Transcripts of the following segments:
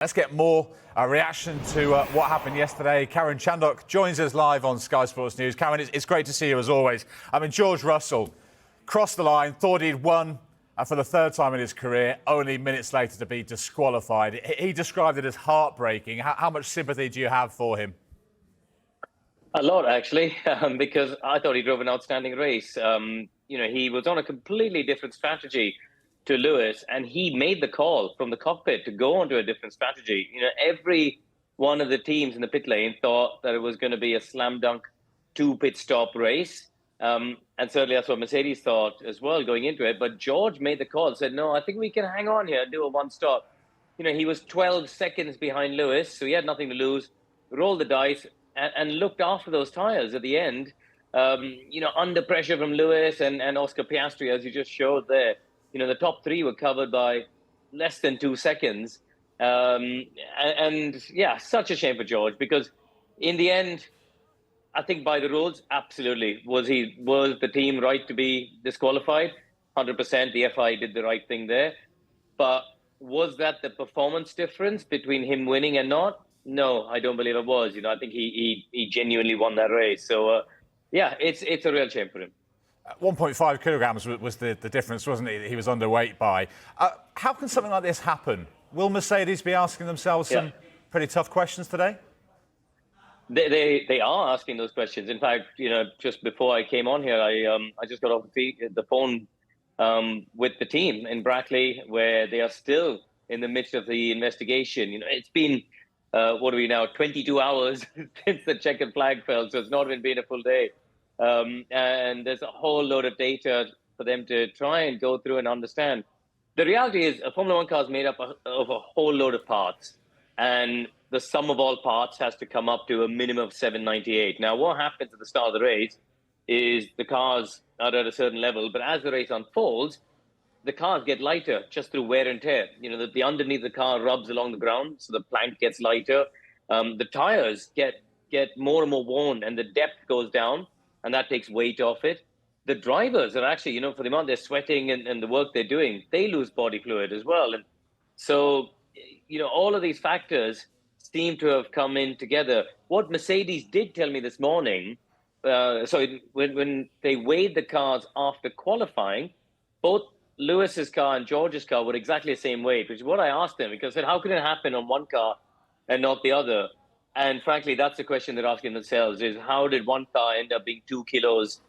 Let's get more reaction to what happened yesterday. Karun Chandhok joins us live on Sky Sports News. Karun, it's great to see you as always. I mean, George Russell crossed the line, thought he'd won for the third time in his career, only minutes later to be disqualified. He described it as heartbreaking. How much sympathy do you have for him? A lot, actually, because I thought he drove an outstanding race. He was on a completely different strategy to Lewis, and he made the call from the cockpit to go onto a different strategy. Every one of the teams in the pit lane thought that it was going to be a slam dunk 2-pit stop race. And certainly that's what Mercedes thought as well going into it. But George made the call and said, no, I think we can hang on here and do a one-stop. He was 12 seconds behind Lewis, so he had nothing to lose, rolled the dice, and looked after those tyres at the end, under pressure from Lewis and Oscar Piastri, as you just showed there. The top three were covered by less than 2 seconds. Yeah, such a shame for George, because in the end, I think by the rules, absolutely. Was the team right to be disqualified? 100%. The FI did the right thing there. But was that the performance difference between him winning and not? No, I don't believe it was. I think he genuinely won that race. So, yeah, it's a real shame for him. 1.5 kilograms was the difference, wasn't it, that he was underweight by? How can something like this happen? Will Mercedes be asking themselves some pretty tough questions today? They are asking those questions. In fact, just before I came on here, I just got off the phone with the team in Brackley, where they are still in the midst of the investigation. It's been, 22 hours since the checkered flag fell, so it's not even been a full day. And there's a whole load of data for them to try and go through and understand. The reality is a Formula One car is made up of a whole load of parts, and the sum of all parts has to come up to a minimum of 798. Now, what happens at the start of the race is the cars are at a certain level, but as the race unfolds, the cars get lighter just through wear and tear. The underneath the car rubs along the ground, so the plank gets lighter. The tires get more and more worn, and the depth goes down, and that takes weight off it. The drivers are actually, for the amount they're sweating and the work they're doing, they lose body fluid as well. And so, all of these factors seem to have come in together. What Mercedes did tell me this morning, when they weighed the cars after qualifying, both Lewis's car and George's car were exactly the same weight, which is what I asked them, because I said, how could it happen on one car and not the other? And frankly, that's the question they're asking themselves, is how did one car end up being 2 kilos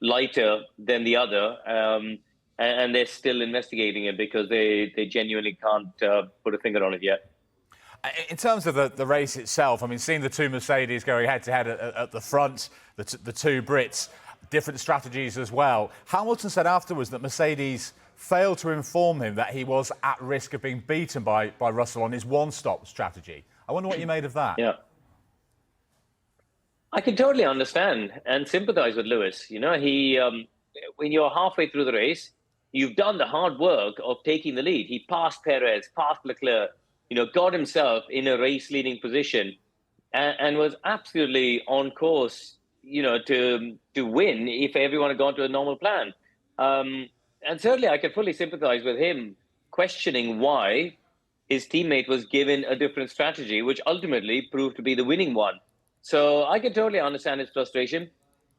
lighter than the other? And they're still investigating it because they genuinely can't put a finger on it yet. In terms of the race itself, I mean, seeing the two Mercedes going head-to-head at the front, the two Brits, different strategies as well. Hamilton said afterwards that Mercedes failed to inform him that he was at risk of being beaten by Russell on his one-stop strategy. I wonder what you made of that. Yeah. I can totally understand and sympathize with Lewis. When you're halfway through the race, you've done the hard work of taking the lead. He passed Perez, passed Leclerc, got himself in a race-leading position and was absolutely on course, to win if everyone had gone to a normal plan. And certainly I can fully sympathize with him questioning why his teammate was given a different strategy, which ultimately proved to be the winning one. So I can totally understand his frustration.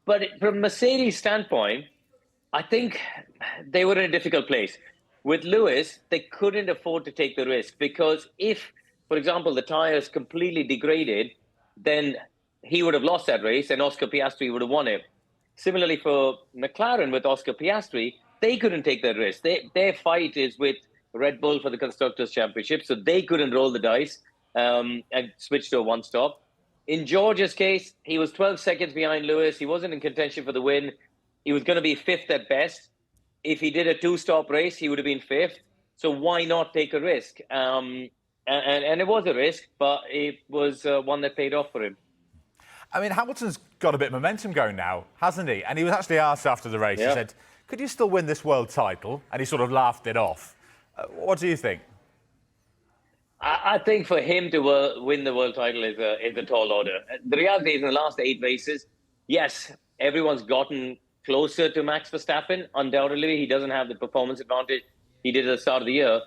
But from Mercedes' standpoint, I think they were in a difficult place. With Lewis, they couldn't afford to take the risk, because if, for example, the tires completely degraded, then he would have lost that race and Oscar Piastri would have won it. Similarly for McLaren with Oscar Piastri, they couldn't take that risk. Their fight is with Red Bull for the Constructors' Championship, so they couldn't roll the dice and switch to a one-stop. In George's case, he was 12 seconds behind Lewis. He wasn't in contention for the win. He was going to be fifth at best. If he did a two-stop race, he would have been fifth. So why not take a risk? And it was a risk, but it was one that paid off for him. I mean, Hamilton's got a bit of momentum going now, hasn't he? And he was actually asked after the race, he said, could you still win this world title? And he sort of laughed it off. What do you think? I think for him to win the world title is a tall order. The reality is, in the last 8 races, yes, everyone's gotten closer to Max Verstappen. Undoubtedly, he doesn't have the performance advantage he did at the start of the year.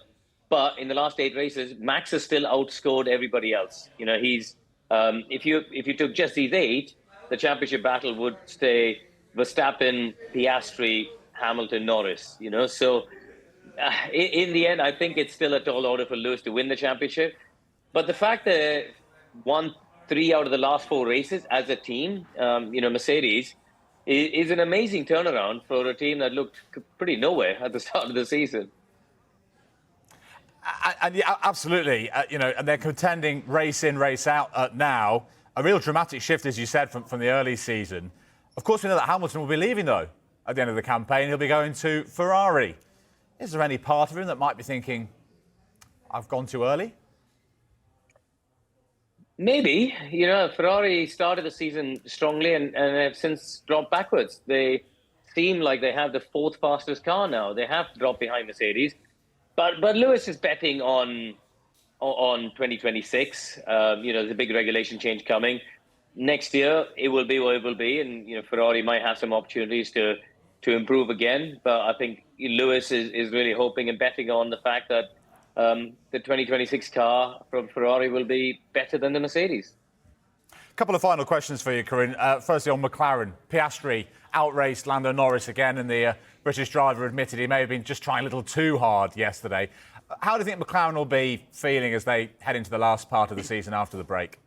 But in the last 8 races, Max has still outscored everybody else. You know, he's if you took just these 8, the championship battle would stay Verstappen, Piastri, Hamilton, Norris. You know, so in the end, I think it's still a tall order for Lewis to win the championship. But the fact that won 3 out of the last 4 races as a team, you know, Mercedes, is an amazing turnaround for a team that looked pretty nowhere at the start of the season. And yeah, absolutely. You know, and they're contending race in, race out now. A real dramatic shift, as you said, from the early season. Of course, we know that Hamilton will be leaving, though, at the end of the campaign. He'll be going to Ferrari. Is there any part of him that might be thinking, I've gone too early? Maybe. You know, Ferrari started the season strongly and have since dropped backwards. They seem like they have the 4th fastest car now. They have to drop behind Mercedes. But Lewis is betting on 2026. You know, there's a big regulation change coming. Next year, it will be what it will be. And, you know, Ferrari might have some opportunities to improve again. But I think Lewis is really hoping and betting on the fact that the 2026 car from Ferrari will be better than the Mercedes. A couple of final questions for you, Karun. Firstly, on McLaren. Piastri outraced Lando Norris again, and the British driver admitted he may have been just trying a little too hard yesterday. How do you think McLaren will be feeling as they head into the last part of the season after the break?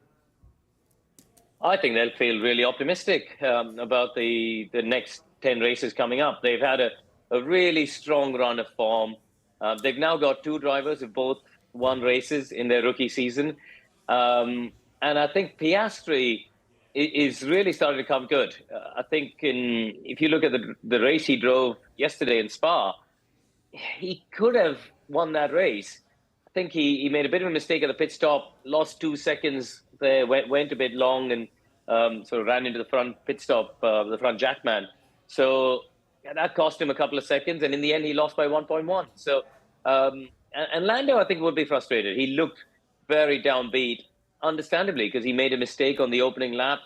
I think they'll feel really optimistic about the next 10 races coming up. They've had a really strong run of form. They've now got 2 drivers who both won races in their rookie season. And I think Piastri is really starting to come good. I think if you look at the race he drove yesterday in Spa, he could have won that race. I think he made a bit of a mistake at the pit stop, lost 2 seconds there, went a bit long and sort of ran into the front pit stop, the front jackman. So that cost him a couple of seconds, and in the end, he lost by 1.1. So, and Lando, I think, would be frustrated. He looked very downbeat, understandably, because he made a mistake on the opening lap,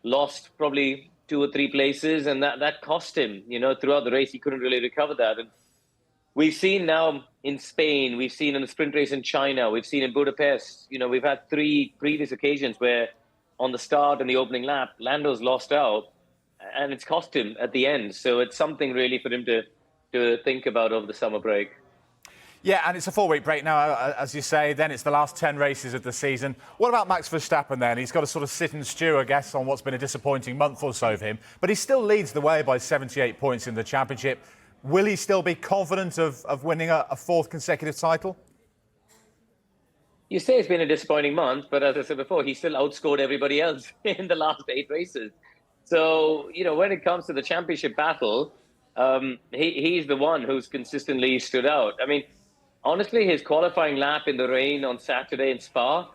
lost probably 2 or 3 places, and that cost him. You know, throughout the race, he couldn't really recover that. And we've seen now in Spain, we've seen in the sprint race in China, we've seen in Budapest. You know, we've had 3 previous occasions where on the start and the opening lap, Lando's lost out, and it's cost him at the end. So it's something really for him to think about over the summer break. Yeah, and it's a 4-week break now, as you say. Then it's the last 10 races of the season. What about Max Verstappen then? He's got to sort of sit and stew, I guess, on what's been a disappointing month or so for him. But he still leads the way by 78 points in the championship. Will he still be confident of winning a 4th consecutive title? You say it's been a disappointing month, but as I said before, he still outscored everybody else in the last 8 races. So, you know, when it comes to the championship battle, he's the one who's consistently stood out. I mean, honestly, his qualifying lap in the rain on Saturday in Spa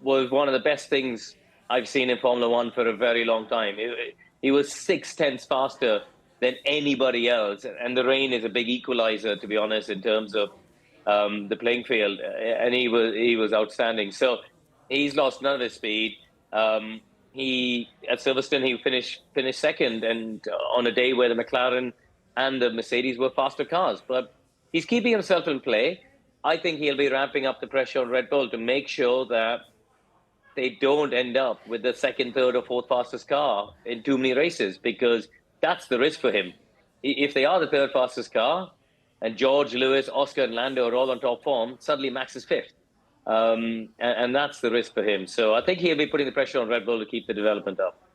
was one of the best things I've seen in Formula One for a very long time. He was 0.6 faster than anybody else. And the rain is a big equalizer, to be honest, in terms of the playing field. And he was outstanding. So he's lost none of his speed. At Silverstone, he finished second, and on a day where the McLaren and the Mercedes were faster cars. But he's keeping himself in play. I think he'll be ramping up the pressure on Red Bull to make sure that they don't end up with the 2nd, 3rd, or 4th fastest car in too many races, because that's the risk for him. If they are the 3rd fastest car, and George, Lewis, Oscar, and Lando are all on top form, suddenly Max is 5th. And that's the risk for him. So I think he'll be putting the pressure on Red Bull to keep the development up.